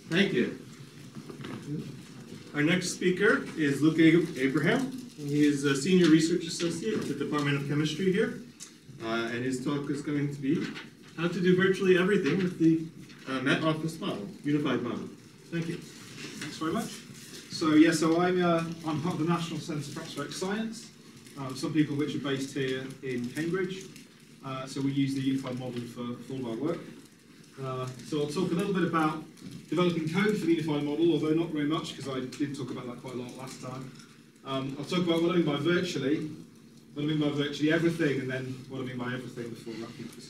Thank you. Our next speaker is Luke Abraham. He is a Senior Research Associate at the Department of Chemistry here. And his talk is going to be how to do virtually everything with the MetOffice model, unified model. Thank you. Thanks very much. So I'm part of the National Centre for Atmospheric Science. Some people which are based here in Cambridge. So we use the unified model for all of our work. So I'll talk a little bit about developing code for the unified model, although not very much, because I did talk about that quite a lot last time. I'll talk about what I mean by virtually everything, and then what I mean by everything before wrapping this.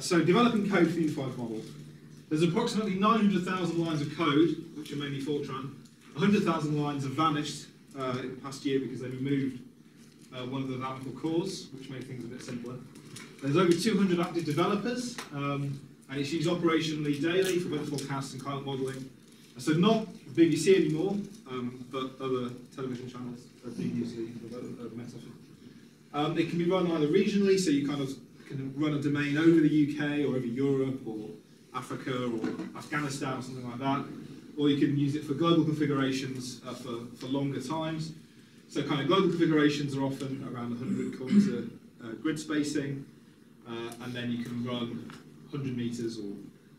So developing code for the unified model. There's approximately 900,000 lines of code, which are mainly Fortran. 100,000 lines have vanished in the past year because they removed one of the dynamical cores, which made things a bit simpler. There's over 200 active developers, and it's used operationally daily for weather forecasts and climate modelling. So not BBC anymore, but other television channels are being used for MetOffice. It can be run either regionally, so you kind of can run a domain over the UK or over Europe or Africa or Afghanistan or something like that, or you can use it for global configurations for longer times. So kind of global configurations are often around 100 kilometre grid spacing, and then you can run 100 meters, or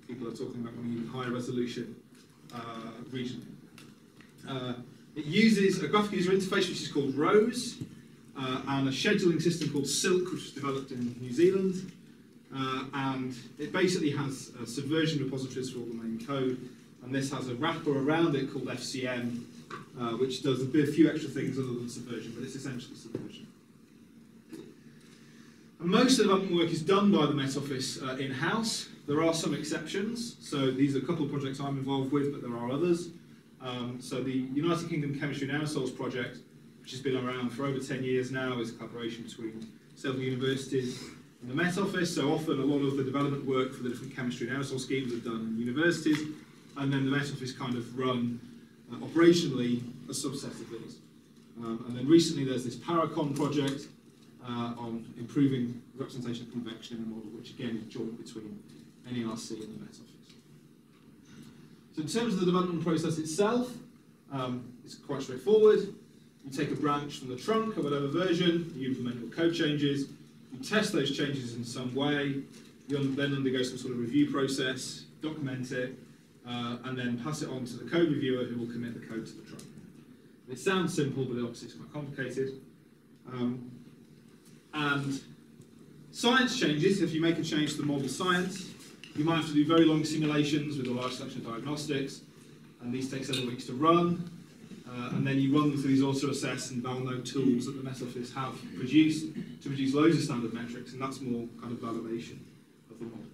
people are talking about running even higher resolution regionally. It uses a graphical user interface which is called ROSE, and a scheduling system called Silk, which was developed in New Zealand. And it basically has subversion repositories for all the main code, and this has a wrapper around it called FCM, which does a few extra things other than subversion, but it's essentially subversion. And most of the development work is done by the MetOffice in-house. There are some exceptions, so these are a couple of projects I'm involved with, but there are others. So the United Kingdom Chemistry and Aerosols project, which has been around for over 10 years now, is a collaboration between several universities and the MetOffice. So often a lot of the development work for the different chemistry and aerosol schemes are done in universities, and then the MetOffice kind of run operationally a subset of these. And then recently there's this Paracon project on improving representation of convection in the model, which again is joint between NERC and the MetOffice. So in terms of the development process itself, it's quite straightforward. You take a branch from the trunk or whatever version, you implement your code changes, you test those changes in some way, you then undergo some sort of review process, document it, and then pass it on to the code reviewer who will commit the code to the trunk. It sounds simple, but obviously it's quite complicated. And science changes. If you make a change to the model science, you might have to do very long simulations with a large selection of diagnostics, and these take several weeks to run. And then you run them through these auto-assess and val-node tools that the MetOffice have produced to produce loads of standard metrics, and that's more kind of validation of the model.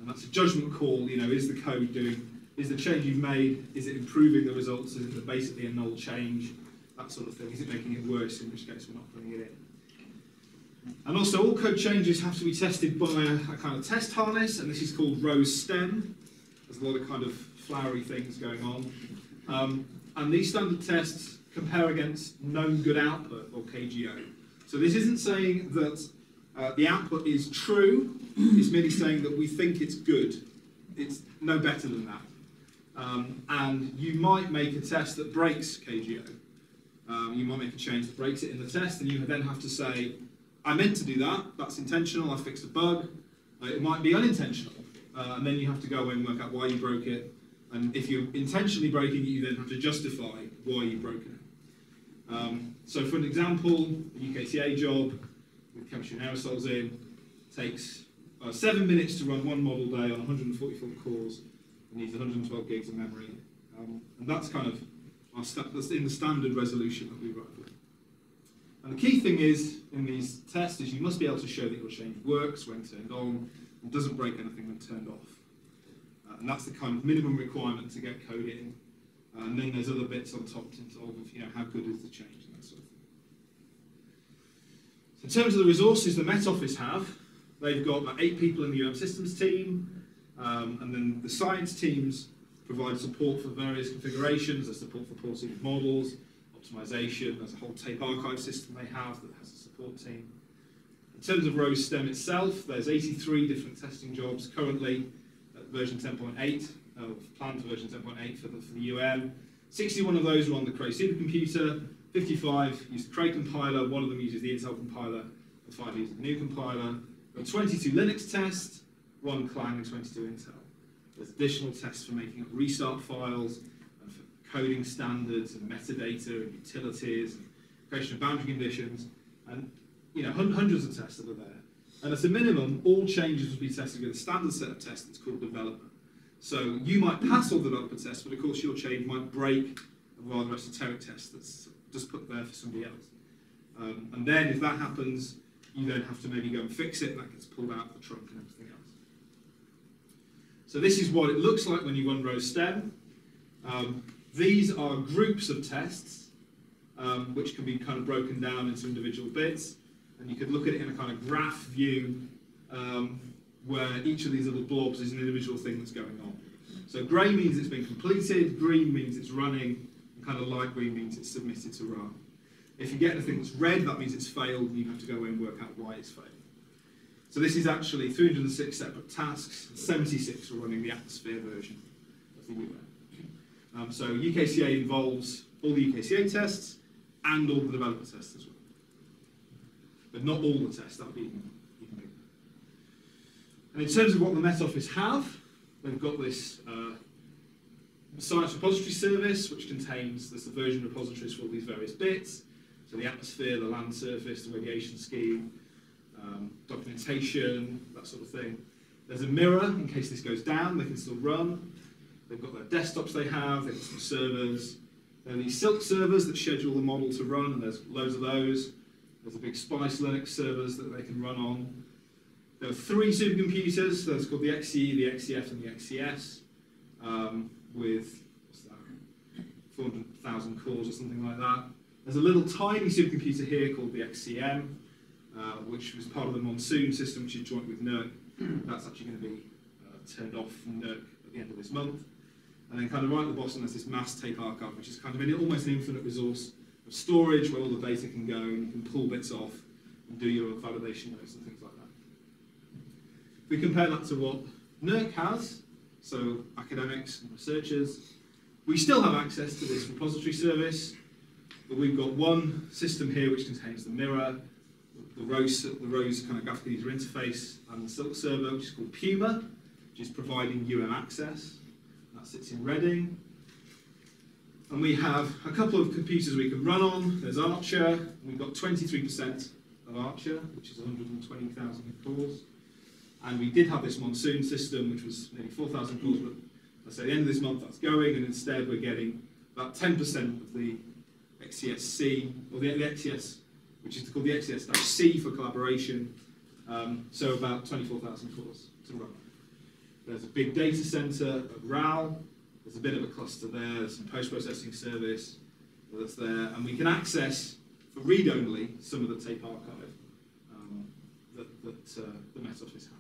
And that's a judgment call, is the code is the change you've made, is it improving the results, is it basically a null change, that sort of thing, is it making it worse, in which case we're not putting it in. And also all code changes have to be tested by a kind of test harness, and this is called ROSE STEM. There's a lot of kind of flowery things going on. And these standard tests compare against known good output, or KGO. So this isn't saying that the output is true, it's merely saying that we think it's good. It's no better than that. And you might make a test that breaks KGO. You might make a change that breaks it in the test, and you then have to say, I meant to do that, that's intentional, I fixed a bug. It might be unintentional, and then you have to go away and work out why you broke it. And if you're intentionally breaking it, you then have to justify why you've broken it. So for an example, a UKCA job with chemistry and aerosols in takes 7 minutes to run one model day on 144 cores and needs 112 gigs of memory. And that's kind of that's in the standard resolution that we write with. And the key thing is, in these tests, is you must be able to show that your change works when turned on and doesn't break anything when turned off. And that's the kind of minimum requirement to get code in. And then there's other bits on top to involve how good is the change and that sort of thing. So in terms of the resources the MetOffice have, they've got about 8 people in the systems team, and then the science teams provide support for various configurations. There's support for pulsated models, optimization. There's a whole tape archive system they have that has a support team. In terms of ROSE STEM itself, there's 83 different testing jobs currently at version 10.8, planned for version 10.8 for the UM. 61 of those were on the Cray supercomputer, 55 use the Cray compiler, one of them uses the Intel compiler, and 5 use the GNU compiler. There are 22 Linux tests, 1 Clang and 22 Intel. There's additional tests for making up restart files, and for coding standards and metadata and utilities, and creation of boundary conditions, and hundreds of tests that are there. And at a minimum, all changes will be tested with a standard set of tests that's called development. So you might pass all the developer tests, but of course your change might break a rather esoteric test that's just put there for somebody else. And then if that happens, you then have to maybe go and fix it, and that gets pulled out of the trunk and everything else. So this is what it looks like when you run row stem. These are groups of tests, which can be kind of broken down into individual bits. And you could look at it in a kind of graph view, where each of these little blobs is an individual thing that's going on. So grey means it's been completed, green means it's running, and kind of light green means it's submitted to run. If you get anything that's red, that means it's failed, and you have to go away and work out why it's failed. So this is actually 306 separate tasks, 76 are running the Atmosphere version of the UM. So UKCA involves all the UKCA tests and all the developer tests as well. But not all the tests, that would be even bigger. And in terms of what the Met Office have, they've got this science repository service, which contains this version repositories for all these various bits. So the atmosphere, the land surface, the radiation scheme, documentation, that sort of thing. There's a mirror, in case this goes down, they can still run. They've got their desktops they have, they've got some servers. There are these Silk servers that schedule the model to run, and there's loads of those. There's a big Spice Linux servers that they can run on. There are 3 supercomputers, so it's called the XCE, the XCF, and the XCS, with, what's that, 400,000 cores or something like that. There's a little tiny supercomputer here called the XCM, which was part of the Monsoon system, which is joint with NERC. That's actually going to be turned off from NERC at the end of this month. And then kind of right at the bottom there's this mass tape archive, which is kind of almost an infinite resource of storage where all the data can go, and you can pull bits off and do your validation notes and things like that. If we compare that to what NERC has, so academics and researchers, we still have access to this repository service, but we've got one system here which contains the mirror, the Rose kind of graphical user interface, and the Silk server, which is called Puma, which is providing UM access. That sits in Reading. And we have a couple of computers we can run on. There's Archer. We've got 23% of Archer, which is 120,000 cores. And we did have this Monsoon system, which was nearly 4,000 cores, but let's say at the end of this month that's going, and instead we're getting about 10% of the XCS-C, or the XCS, which is called the XCS-C for collaboration, so about 24,000 cores to run. There's a big data center at RAL. There's a bit of a cluster there. There's some post-processing service that's there, and we can access, for read-only, some of the tape archive that the Met Office have.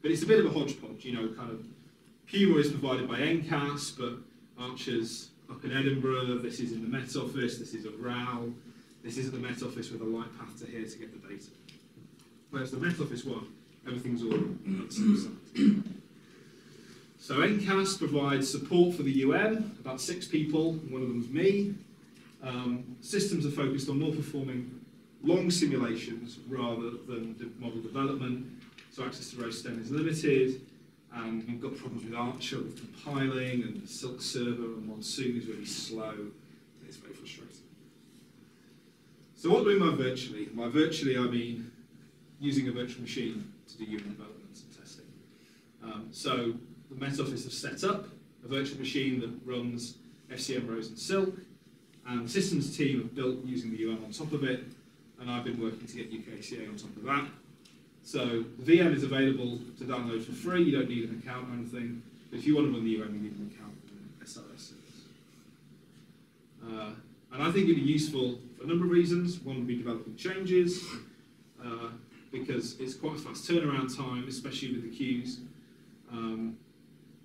But it's a bit of a hodgepodge, kind of. Puma is provided by NCAS, but Archer's up in Edinburgh. This is in the Met Office. This is at RAL. This is at the Met Office with a light path to here to get the data. Whereas the Met Office one, everything's all at the same site. So NCAS provides support for the UM, about 6 people, one of them's me. Systems are focused on more performing long simulations rather than model development, so access to row stem is limited, and we've got problems with Archer, with compiling, and the Silk server and Monsoon is really slow, and it's very frustrating. So what do I mean by virtually? By virtually I mean using a virtual machine to do UM development and testing. So the Met Office have set up a virtual machine that runs FCM rows and Silk, and the systems team have built using the UM on top of it, and I've been working to get UKCA on top of that. So the VM is available to download for free. You don't need an account or anything, but if you want to run the UM, you need an account with an SRS service. And I think it'd be useful for a number of reasons. One would be developing changes, because it's quite a fast turnaround time, especially with the queues.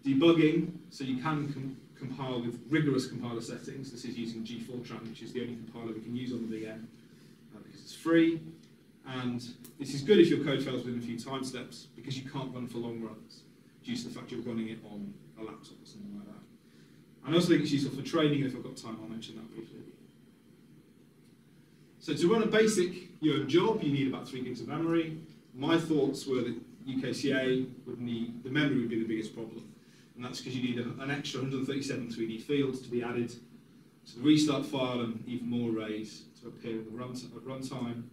Debugging, so you can compile with rigorous compiler settings. This is using G4tran, which is the only compiler we can use on the VM, because it's free. And this is good if your code fails within a few time steps, because you can't run for long runs. due to the fact you're running it on a laptop or something like that. And I also think it's useful for training, and if I've got time, I'll mention that briefly. So to run a basic job, you need about 3 gigs of memory. My thoughts were that UKCA would need, the memory would be the biggest problem. And that's because you need an extra 137 3D fields to be added to the restart file and even more arrays to appear at runtime.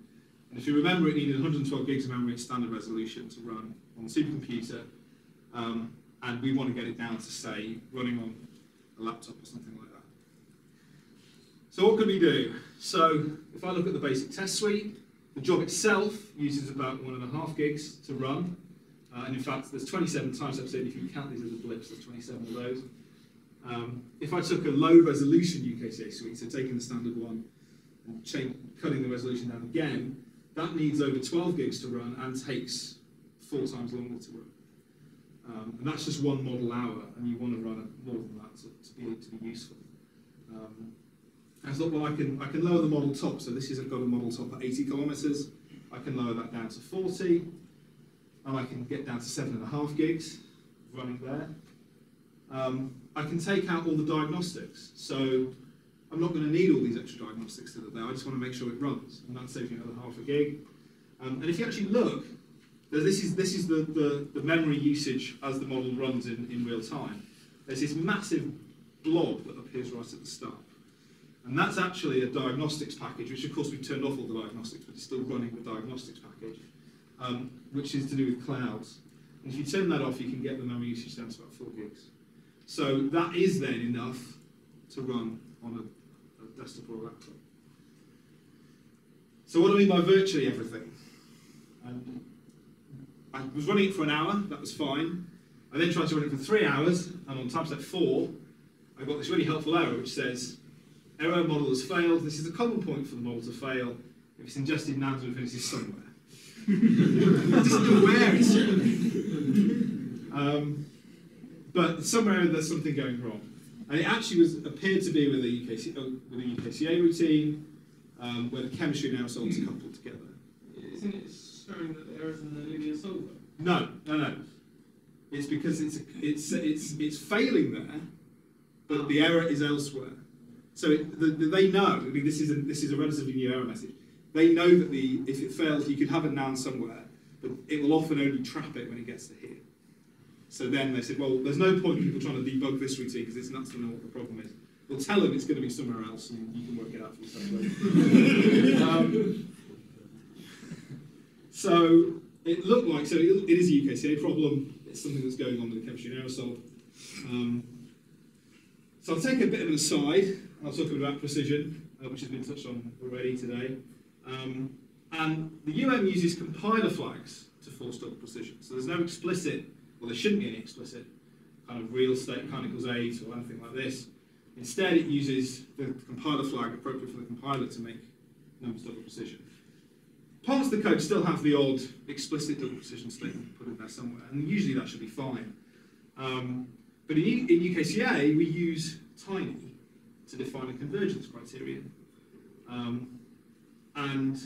And if you remember, it needed 112 gigs of memory at standard resolution to run on the supercomputer. And we want to get it down to, say, running on a laptop or something like that. So what could we do? So if I look at the basic test suite, the job itself uses about 1.5 gigs to run. And in fact, there's 27 time steps in. If you count these as a blips, there's 27 of those. If I took a low resolution UKCA suite, so taking the standard one and cutting the resolution down again, that needs over 12 gigs to run and takes 4 times longer to run. And that's just one model hour, and you want to run more than that to be useful. I thought, well, I can lower the model top. So this has got a model top at 80 kilometers. I can lower that down to 40, and I can get down to 7.5 gigs running there. I can take out all the diagnostics. So I'm not going to need all these extra diagnostics that are there. I just want to make sure it runs, and that saves me another 0.5 gig. And if you actually look, this is the memory usage as the model runs in real time. There's this massive blob that appears right at the start. And that's actually a diagnostics package, which of course we've turned off all the diagnostics, but it's still running the diagnostics package, which is to do with clouds. And if you turn that off, you can get the memory usage down to about 4 gigs. So that is then enough to run on a desktop or a laptop. So what do I mean by virtually everything? I was running it for an hour, that was fine. I then tried to run it for 3 hours, and on time step 4, I got this really helpful error which says, error, model has failed. This is a common point for the model to fail if it's ingested NAND infinities somewhere. I just know where it's but somewhere there's something going wrong. And it actually appeared to be with a UKCA routine, where the chemistry and aerosols are coupled together. Isn't it showing that the error's in the linear solver? No. It's because it's failing there, but the error is elsewhere. So they know. I mean, this is a relatively new error message. They know that if it fails, you could have a NAND somewhere, but it will often only trap it when it gets to here. So then they said, well, there's no point in people trying to debug this routine because it's nuts to know what the problem is. We'll tell them it's going to be somewhere else, and you can work it out for yourself later. So it looked like, so it is a UKCA problem. It's something that's going on with the chemistry and aerosol. So I'll take a bit of an aside, and I'll talk a bit about precision, which has been touched on already today. And the UM uses compiler flags to forestall precision. So there's no explicit, well, there shouldn't be any explicit kind of real state kind equals 8 or anything like this. Instead, it uses the compiler flag appropriate for the compiler to make numbers double precision. Parts of the code still have the odd explicit double precision statement put in there somewhere, and usually that should be fine. But in UKCA, we use tiny to define a convergence criterion. And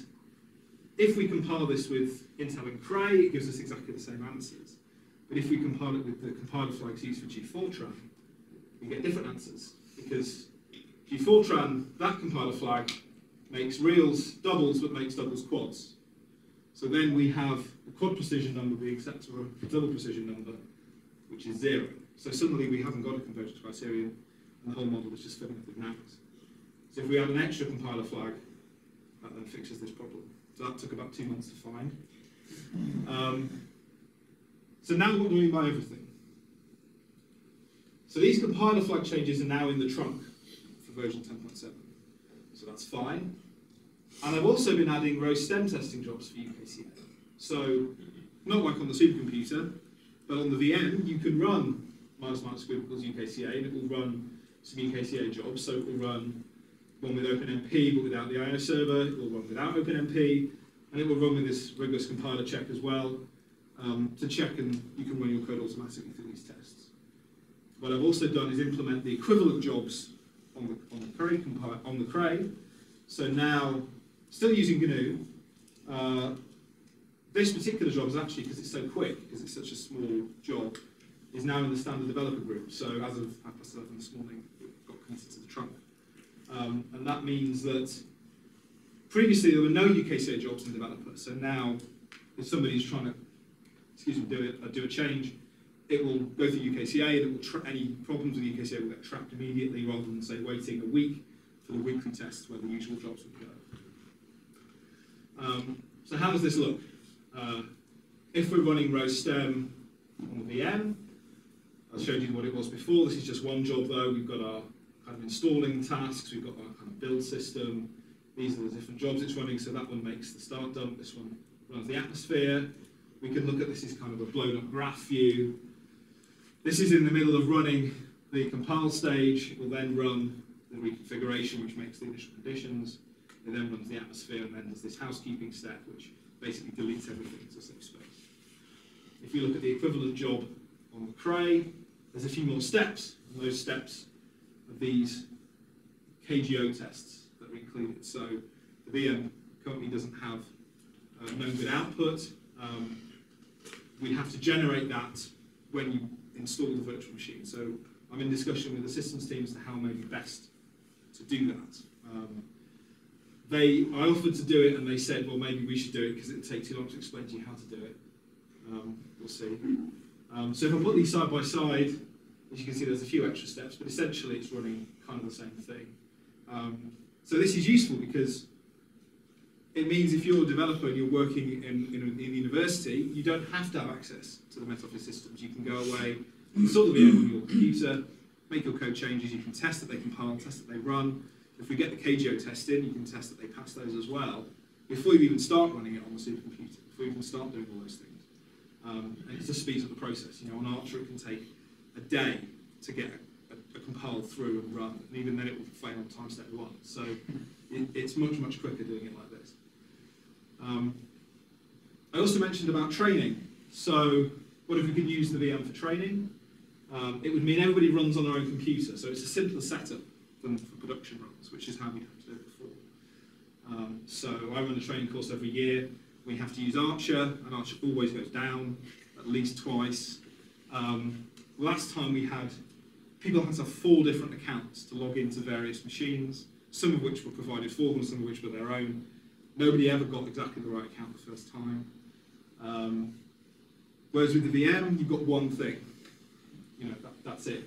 if we compile this with Intel and Cray, it gives us exactly the same answers. But if we compile it with the compiler flags used for G4tran, we get different answers. Because G4tran, that compiler flag, makes reals doubles, but makes doubles quads. So then we have the quad precision number being set to a double precision number, which is 0. So suddenly we haven't got a convergence criterion, and the whole model is just filling up with names. So if we add an extra compiler flag, that then fixes this problem. So that took about 2 months to find. So now what do we mean by everything? So these compiler flag changes are now in the trunk for version 10.7. So that's fine. And I've also been adding row stem testing jobs for UKCA. So not like on the supercomputer, but on the VM, you can run -squid equals UKCA, and it will run some UKCA jobs. So it will run one with OpenMP, but without the IO server. It will run without OpenMP, and it will run with this rigorous compiler check as well, to check and you can run your code automatically through these tests. What I've also done is implement the equivalent jobs on the Cray. So now, still using GNU, this particular job is actually, because it's so quick, because it's such a small job, now in the standard developer group. So as of 11:30 this morning, it got committed to the trunk. And that means that previously there were no UKCA jobs in developer. So now, if somebody's trying to, do a change, it will go through UKCA, and it will any problems with UKCA will get tracked immediately, rather than say waiting a week for the weekly tests where the usual jobs would go. So how does this look? If we're running row stem on the VM, I showed you what it was before. This is just one job though. We've got our kind of installing tasks, we've got our kind of build system. These are the different jobs it's running. So that one makes the start dump, this one runs the atmosphere. We can look at this as kind of a blown up graph view. This is in the middle of running the compile stage. It will then run the reconfiguration, which makes the initial conditions. It then runs the atmosphere, and then there's this housekeeping step, which basically deletes everything into safe space. If you look at the equivalent job on the Cray, there's a few more steps, and those steps are these KGO tests that are included. So the VM currently doesn't have known good output. We have to generate that when you install the virtual machine. So I'm in discussion with the systems team as to how may be best to do that. I offered to do it, and they said, well, maybe we should do it because it would take too long to explain to you how to do it. We'll see. So if I put these side by side, as you can see, there's a few extra steps, but essentially it's running kind of the same thing. So this is useful because it means if you're a developer and you're working in university, you don't have to have access to the MetOffice systems. You can go away, install the VM on your computer, make your code changes, you can test that they compile, test that they run. If we get the KGO test in, you can test that they pass those as well, before you even start running it on the supercomputer, before you even start doing all those things. And it just speeds up the process. You know, on Archer it can take a day to get a compile through and run, and even then it will fail on time step 1. So it's much, much quicker doing it like this. I also mentioned about training. So what if we could use the VM for training? It would mean everybody runs on their own computer, so it's a simpler setup than for production runs, which is how we had to do it before. So I run a training course every year. We have to use Archer, and Archer always goes down at least twice. Last time people had to have 4 different accounts to log into various machines, some of which were provided for them, some of which were their own. Nobody ever got exactly the right account the first time. Whereas with the VM, you've got one thing. You know, that's it.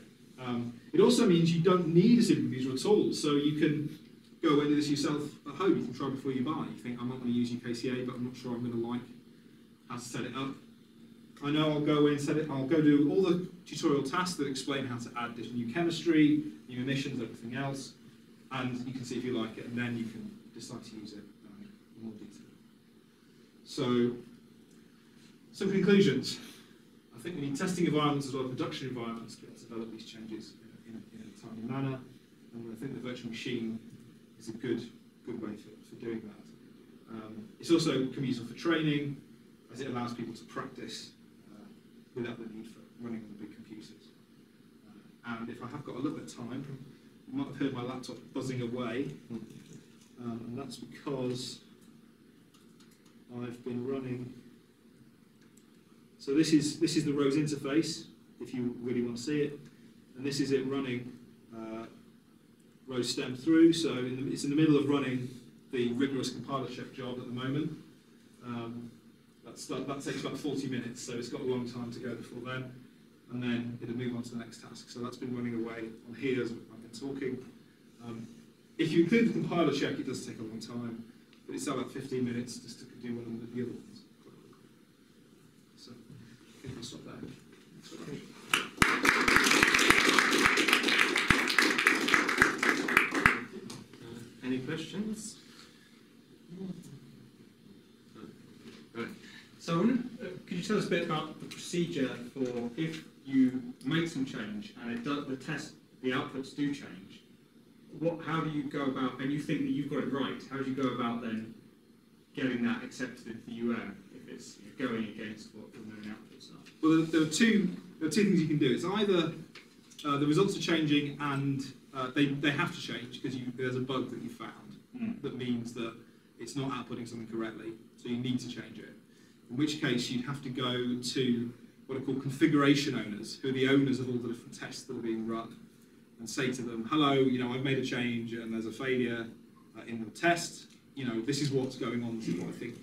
It also means you don't need a supercomputer at all, so you can go away and do this yourself at home. You can try before you buy. You think, I'm not going to use UKCA, but I'm not sure I'm going to like how to set it up. I know I'll go away and set it. I'll go do all the tutorial tasks that explain how to add this new chemistry, new emissions, everything else, and you can see if you like it, and then you can decide to use it in more detail. So, some conclusions. I think we need testing environments as well as production environments to be able to develop these changes in a timely manner, and I think the virtual machine is a good way for doing that. It's also can be useful for training, as it allows people to practice without the need for running on the big computers. And if I have got a little bit of time, you might have heard my laptop buzzing away, and that's because I've been running. So this is the ROSE interface, if you really want to see it, and this is it running ROSE stem through. So it's in the middle of running the rigorous compiler check job at the moment. That takes about 40 minutes, so it's got a long time to go before then, and then it'll move on to the next task. So that's been running away on here as I've been talking. If you include the compiler check, it does take a long time, but it's about 15 minutes just to do one of the other ones. So I think I'll stop there. Any questions? Right. So, could you tell us a bit about the procedure for if you make some change and it does, the outputs do change? How do you go about, and you think that you've got it right? How do you go about then getting that accepted into the if it's going against what the known outputs are? Well, there are two things you can do. It's either the results are changing and they have to change because there's a bug that you found that means that it's not outputting something correctly, so you need to change it. In which case, you'd have to go to what are called configuration owners, who are the owners of all the different tests that are being run, and say to them, hello, I've made a change and there's a failure in the test, this is what's going on, this is what I think,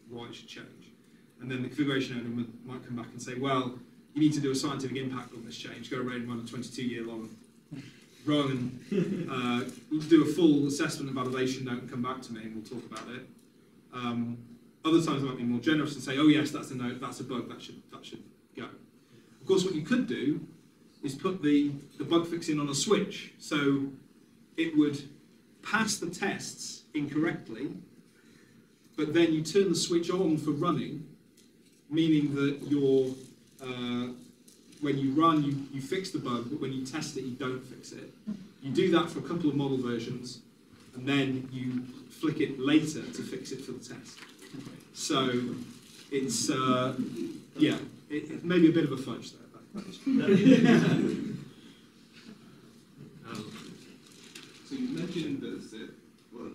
why it should change. And then the configuration owner might come back and say, well, you need to do a scientific impact on this change, go around and run a 22-year-long run and do a full assessment and validation note and come back to me and we'll talk about it. Other times I might be more generous and say, oh yes, that's a note, that's a bug, that should go. Of course, what you could do is put the bug fix in on a switch, so it would pass the tests incorrectly, but then you turn the switch on for running, meaning that when you run, you fix the bug, but when you test it, you don't fix it. You do that for a couple of model versions, and then you flick it later to fix it for the test. So it's, it may be a bit of a fudge there. So you mentioned that there are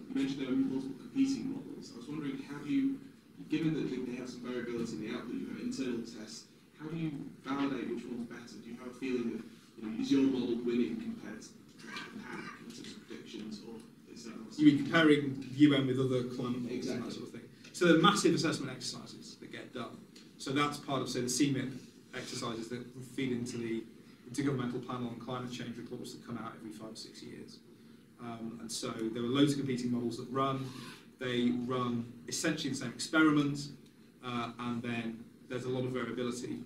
multiple competing models. I was wondering, how do you, given that they have some variability in the output, you have internal tests, how do you validate which one's better? Do you have a feeling that, is your model winning compared to the pack in terms of predictions, or is that also... You mean comparing UM with other climate models and that sort of thing? So there are massive assessment exercises that get done. So that's part of, say, the CMIP exercises that feed into the Intergovernmental Panel on Climate Change reports that come out every 5 or 6 years. And so there are loads of competing models that run. They run essentially the same experiment, and then there's a lot of variability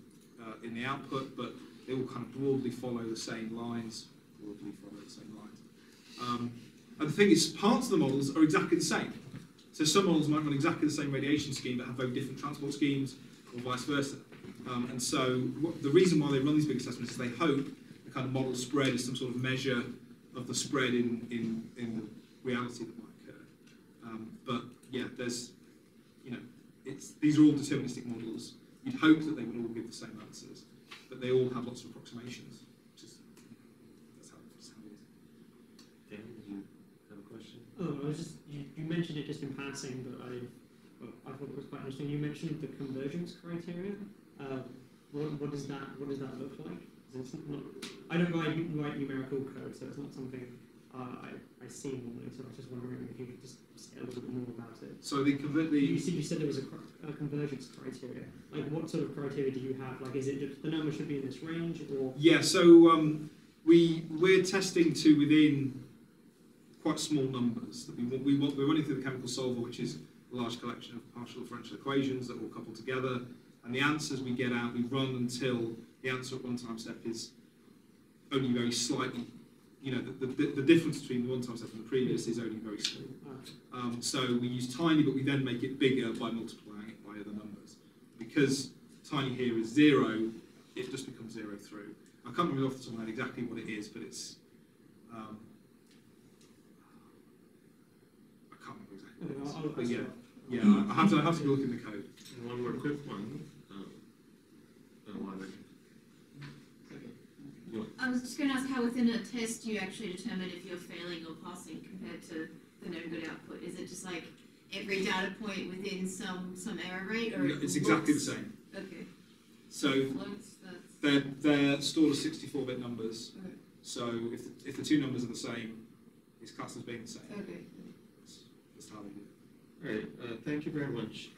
in the output, but they all kind of broadly follow the same lines. And the thing is, parts of the models are exactly the same. So some models might run exactly the same radiation scheme, but have very different transport schemes, or vice versa. And so the reason why they run these big assessments is they hope the kind of model spread is some sort of measure of the spread in the reality that might occur. But yeah, there's, these are all deterministic models. You'd hope that they would all give the same answers, but they all have lots of approximations. That's how it is. Dan, did you have a question? Oh, I was just, you mentioned it just in passing, but I thought it was quite interesting. You mentioned the convergence criteria. What does that look like? It's not, I don't write numerical code, so it's not something I see normally. So I was just wondering if you could just say a little bit more about it. So you said there was a convergence criteria. Like, what sort of criteria do you have? Like, is it just the number should be in this range, or? Yeah. So we're testing to within quite small numbers. That we're running through the chemical solver, which is a large collection of partial differential equations that all couple together, and the answers we get out, we run until the answer at one time step is only very slightly, the difference between the one time step and the previous is only very small. So we use tiny, but we then make it bigger by multiplying it by other numbers. Because tiny here is 0, it just becomes 0 through. I can't remember off the top of my head exactly what it is, but it's, I can't remember exactly what it is. But yeah, I have to go look in the code. And one more quick one. I was just going to ask how within a test you actually determine if you're failing or passing compared to the no good output. Is it just like every data point within some error rate, or it's exactly the same. Okay. So they're stored as 64-bit numbers. Okay. So if the two numbers are the same, it's classed as being the same. Okay. That's how they do it. All right. Thank you very much.